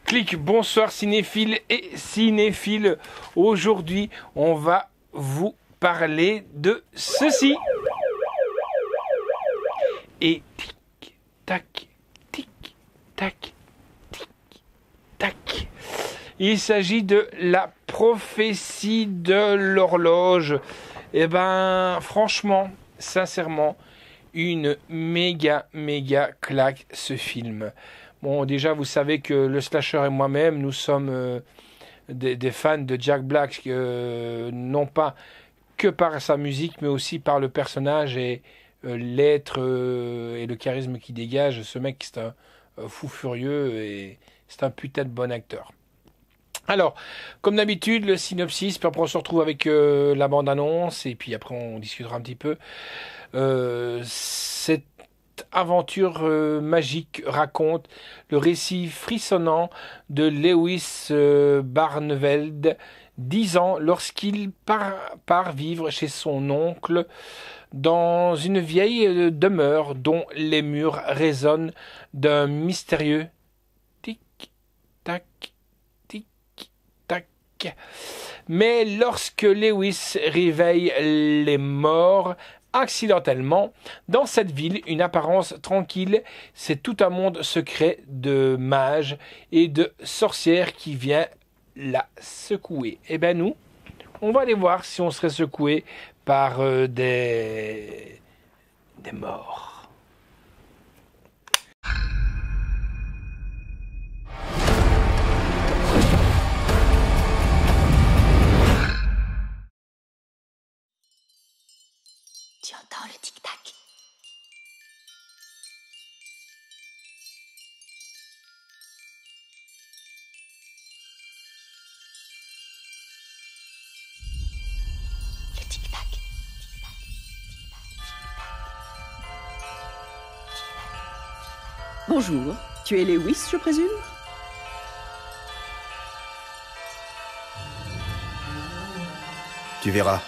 Clic, bonsoir cinéphiles et cinéphiles. Aujourd'hui, on va vous parler de ceci. Et tic, tac, tic, tac, tic, tac. Il s'agit de la prophétie de l'horloge. Eh ben, franchement, sincèrement, une méga claque ce film. Bon, déjà, vous savez que le slasher et moi-même, nous sommes des fans de Jack Black, non pas que par sa musique, mais aussi par le personnage et l'être et le charisme qu'il dégage. Ce mec, c'est un fou furieux et c'est un putain de bon acteur. Alors, comme d'habitude, le synopsis, puis après on se retrouve avec la bande-annonce, et puis après on discutera un petit peu. Cette aventure magique raconte le récit frissonnant de Lewis Barneveld, 10 ans, lorsqu'il part vivre chez son oncle dans une vieille demeure dont les murs résonnent d'un mystérieux tic-tac. Mais lorsque Lewis réveille les morts accidentellement dans cette ville, une apparence tranquille, c'est tout un monde secret de mages et de sorcières qui vient la secouer. Et ben nous, on va aller voir si on serait secoué par des morts. Tu entends le tic-tac? Le tic-tac. Bonjour, tu es Lewis, je présume? Tu verras.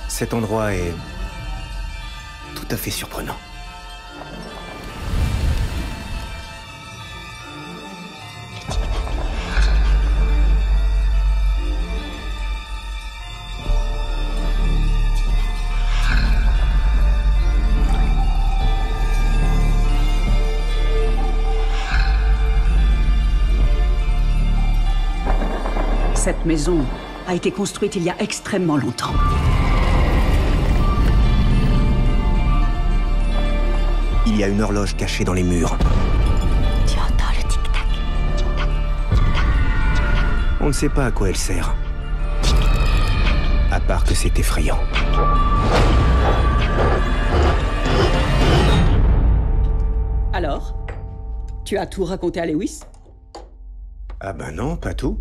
Cet endroit est tout à fait surprenant. Cette maison a été construite il y a extrêmement longtemps. Il y a une horloge cachée dans les murs. Tu entends le tic-tac? Tic-tac, tic-tac. On ne sait pas à quoi elle sert. À part que c'est effrayant. Alors, tu as tout raconté à Lewis? Ah ben non, pas tout.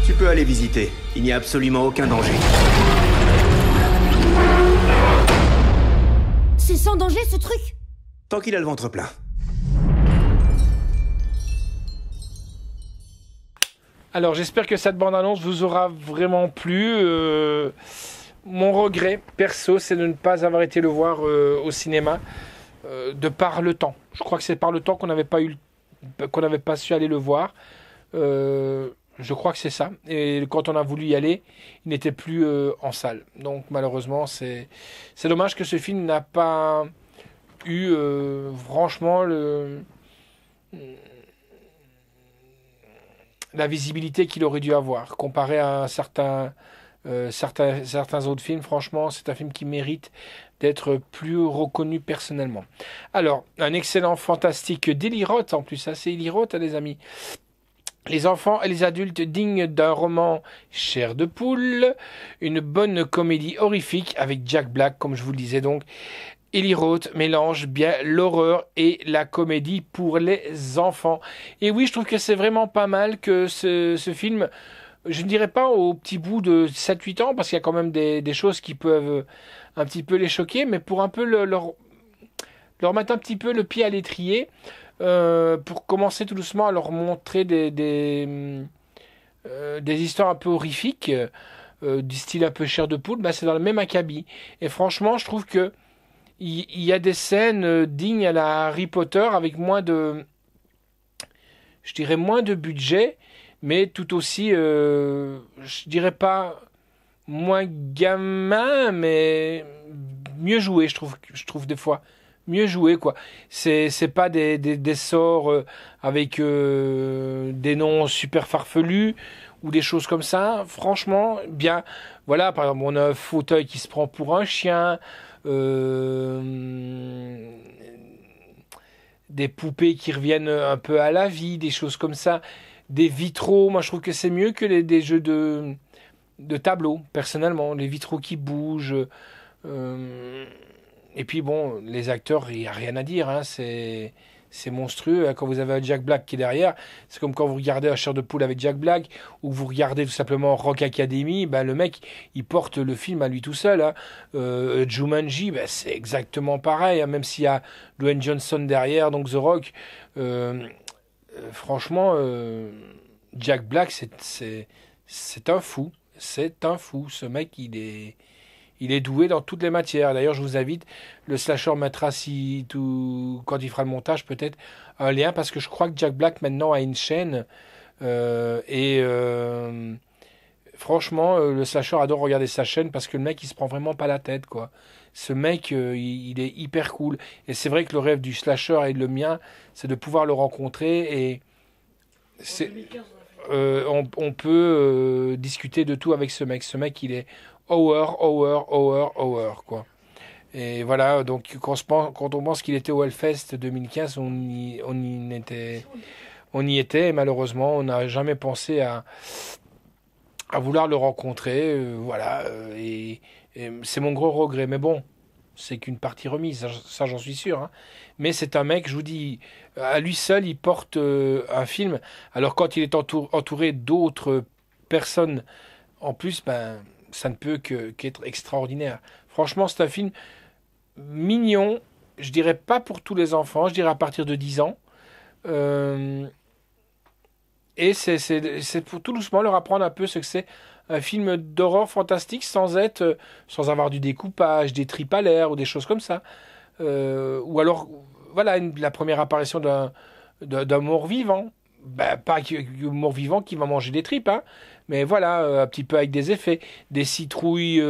Tu peux aller visiter. Il n'y a absolument aucun danger. C'est sans danger ce truc? Tant qu'il a le ventre plein. Alors j'espère que cette bande-annonce vous aura vraiment plu. Mon regret perso, c'est de ne pas avoir été le voir au cinéma de par le temps. Je crois que c'est par le temps qu'on n'avait pas su aller le voir. Je crois que c'est ça. Et quand on a voulu y aller, il n'était plus en salle. Donc malheureusement, c'est dommage que ce film n'a pas eu franchement la visibilité qu'il aurait dû avoir. Comparé à certains autres films, franchement, c'est un film qui mérite d'être plus reconnu personnellement. Alors, un excellent, fantastique délirote en plus. Ça, c'est délirote, les amis. Les enfants et les adultes dignes d'un roman chair de poule, une bonne comédie horrifique avec Jack Black, comme je vous le disais donc. Eli Roth mélange bien l'horreur et la comédie pour les enfants. Et oui, je trouve que c'est vraiment pas mal que ce film, je ne dirais pas au petit bout de 7-8 ans, parce qu'il y a quand même des choses qui peuvent un petit peu les choquer, mais pour un peu leur mettre un petit peu le pied à l'étrier, pour commencer tout doucement à leur montrer des histoires un peu horrifiques, du style un peu chair de poule. Bah, c'est dans le même acabit. Et franchement, je trouve que il y a des scènes dignes à la Harry Potter avec je dirais moins de budget, mais tout aussi, je dirais pas moins gamin, mais mieux joué, je trouve des fois. Mieux joué, quoi. C'est pas des sorts avec des noms super farfelus ou des choses comme ça. Franchement, bien. Voilà, par exemple, on a un fauteuil qui se prend pour un chien. Des poupées qui reviennent un peu à la vie, des choses comme ça. Des vitraux, moi je trouve que c'est mieux que des jeux de tableau, personnellement. Les vitraux qui bougent. Et puis bon, les acteurs, il n'y a rien à dire, hein, c'est monstrueux. Quand vous avez un Jack Black qui est derrière, c'est comme quand vous regardez un Chair de poule avec Jack Black, ou vous regardez tout simplement Rock Academy, ben, le mec, il porte le film à lui tout seul. Hein. Jumanji, ben, c'est exactement pareil, hein, même s'il y a Dwayne Johnson derrière, donc The Rock. Franchement, Jack Black, c'est un fou. C'est un fou. Ce mec, il est doué dans toutes les matières. D'ailleurs, je vous invite, le slasher mettra, quand il fera le montage, peut-être un lien, parce que je crois que Jack Black maintenant a une chaîne. Franchement, le slasher adore regarder sa chaîne parce que le mec, il se prend vraiment pas la tête, quoi. Ce mec, il est hyper cool. Et c'est vrai que le rêve du slasher et le mien, c'est de pouvoir le rencontrer. Et on peut discuter de tout avec ce mec. Ce mec, il est Hour, quoi. Et voilà, donc quand on pense qu'il était au Hellfest 2015, on y était, et malheureusement, on n'a jamais pensé à vouloir le rencontrer. Voilà, et c'est mon gros regret. Mais bon, c'est qu'une partie remise, ça j'en suis sûr. Hein. Mais c'est un mec, je vous dis, à lui seul, il porte un film. Alors quand il est entouré d'autres personnes, en plus, ben, ça ne peut qu'être extraordinaire. Franchement, c'est un film mignon, je dirais pas pour tous les enfants, je dirais à partir de 10 ans. Et c'est pour tout doucement leur apprendre un peu ce que c'est un film d'horreur fantastique sans avoir du découpage, des tripes à l'air ou des choses comme ça. Ou alors, voilà, la première apparition d'un mort-vivant. Ben, pas un mort-vivant qui va manger des tripes, hein, mais voilà, un petit peu avec des effets, des citrouilles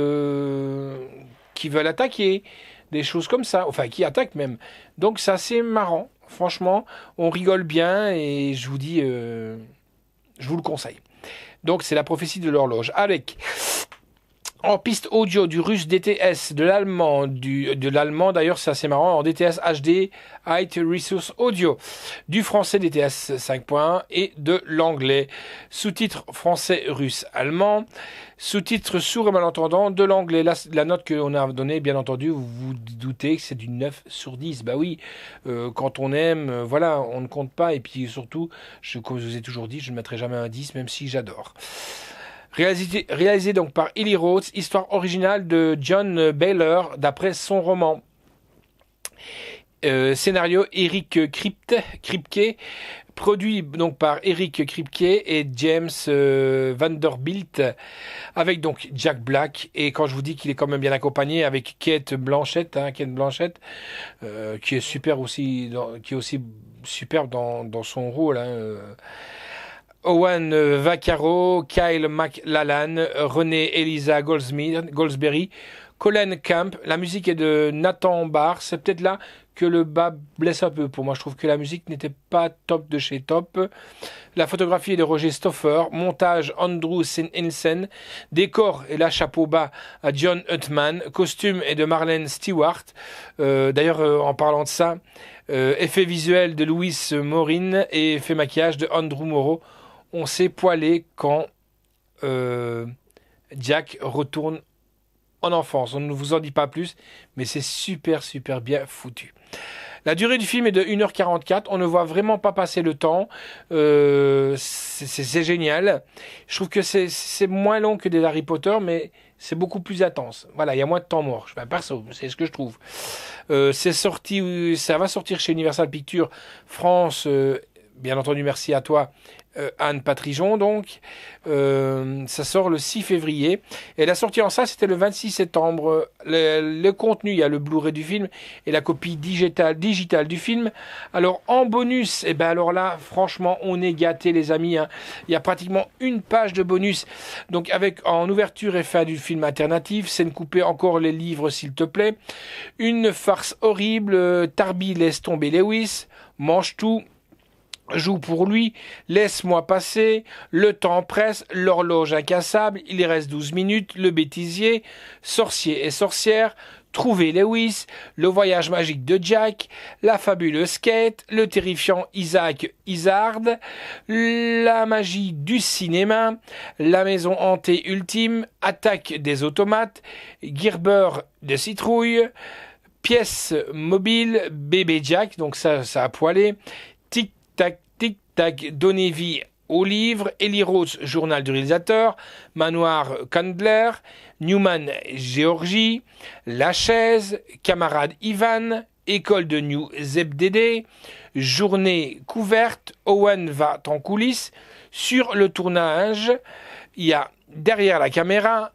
qui veulent attaquer, des choses comme ça, enfin qui attaquent même. Donc c'est assez marrant, franchement, on rigole bien et je vous dis, je vous le conseille. Donc c'est la prophétie de l'horloge avec en piste audio du russe DTS, de l'allemand d'ailleurs c'est assez marrant, en DTS HD, High Resource Audio, du français DTS 5.1 et de l'anglais, sous-titres français, russe, allemand, sous-titres sourds et malentendants de l'anglais. La note qu'on a donnée, bien entendu, vous vous doutez que c'est du 9 sur 10. Bah oui, quand on aime, voilà, on ne compte pas, et puis surtout, comme je vous ai toujours dit, je ne mettrai jamais un 10, même si j'adore. Réalisé donc par Eli Roth, histoire originale de John Baylor d'après son roman. Scénario Eric Kripke, produit donc par Eric Kripke et James Vanderbilt, avec donc Jack Black, et quand je vous dis qu'il est quand même bien accompagné avec Kate Blanchett, qui est super aussi, qui est aussi superbe dans son rôle. Owen Vaccaro, Kyle MacLachlan, Renée Elisa Goldsberry, Colin Camp. La musique est de Nathan Barr. C'est peut-être là que le bas blesse un peu pour moi. Je trouve que la musique n'était pas top de chez top. La photographie est de Roger Stoffer. Montage Andrew Nielsen. Décor, et là chapeau bas à John Huttman. Costume est de Marlène Stewart. D'ailleurs, en parlant de ça, effet visuel de Louis Morin et effet maquillage de Andrew Moreau. On s'est poilé quand Jack retourne en enfance. On ne vous en dit pas plus, mais c'est super bien foutu. La durée du film est de 1h44. On ne voit vraiment pas passer le temps. C'est génial. Je trouve que c'est moins long que des Harry Potter, mais c'est beaucoup plus intense. Voilà, il y a moins de temps mort. Perso, c'est ce que je trouve. C'est sorti, ça va sortir chez Universal Pictures France. Bien entendu, merci à toi, Anne Patrijon. Donc, ça sort le 6 février. Et la sortie en salle, c'était le 26 septembre. Le contenu, il y a le Blu-ray du film et la copie digitale du film. Alors, en bonus, et ben alors là, franchement, on est gâtés, les amis. Hein. Il y a pratiquement une page de bonus. Donc, avec en ouverture et fin du film alternatif, scène coupée, encore les livres, s'il te plaît. Une farce horrible. Tarby laisse tomber Lewis. Mange tout. Joue pour lui, laisse-moi passer, le temps presse, l'horloge incassable, il reste 12 minutes, le bêtisier, sorcier et sorcière, trouver Lewis, le voyage magique de Jack, la fabuleuse Kate, le terrifiant Isaac Izard, la magie du cinéma, la maison hantée ultime, attaque des automates, Gerber de citrouille, pièce mobile, bébé Jack, donc ça a poilé, tic-tac, tic-tac, donner vie au livre, Eli Roth, journal du réalisateur, Manoir Candler, Newman Géorgie, La Chaise, Camarade Ivan, École de New Zebdédé, Journée couverte, Owen va en coulisses, sur le tournage, il y a derrière la caméra,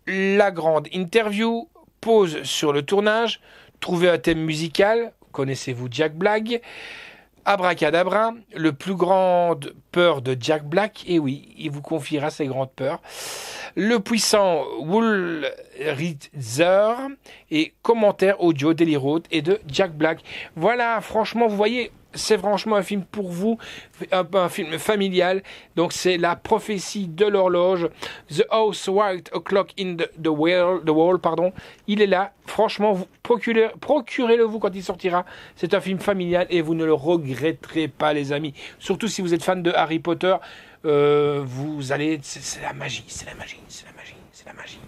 la grande interview, pause sur le tournage, trouver un thème musical, connaissez-vous Jack Black, Abracadabra, le plus grande peur de Jack Black, et oui, il vous confiera ses grandes peurs. Le puissant Woolritzer et commentaire audio d'Eli Roth et de Jack Black. Voilà, franchement, vous voyez, c'est franchement un film pour vous, un film familial. Donc c'est La prophétie de l'horloge, The House White O'Clock in the Wall, pardon. Il est là, franchement, procurez-le vous quand il sortira. C'est un film familial et vous ne le regretterez pas, les amis. Surtout si vous êtes fan de Harry Potter, vous allez, c'est la magie, c'est la magie, c'est la magie, c'est la magie.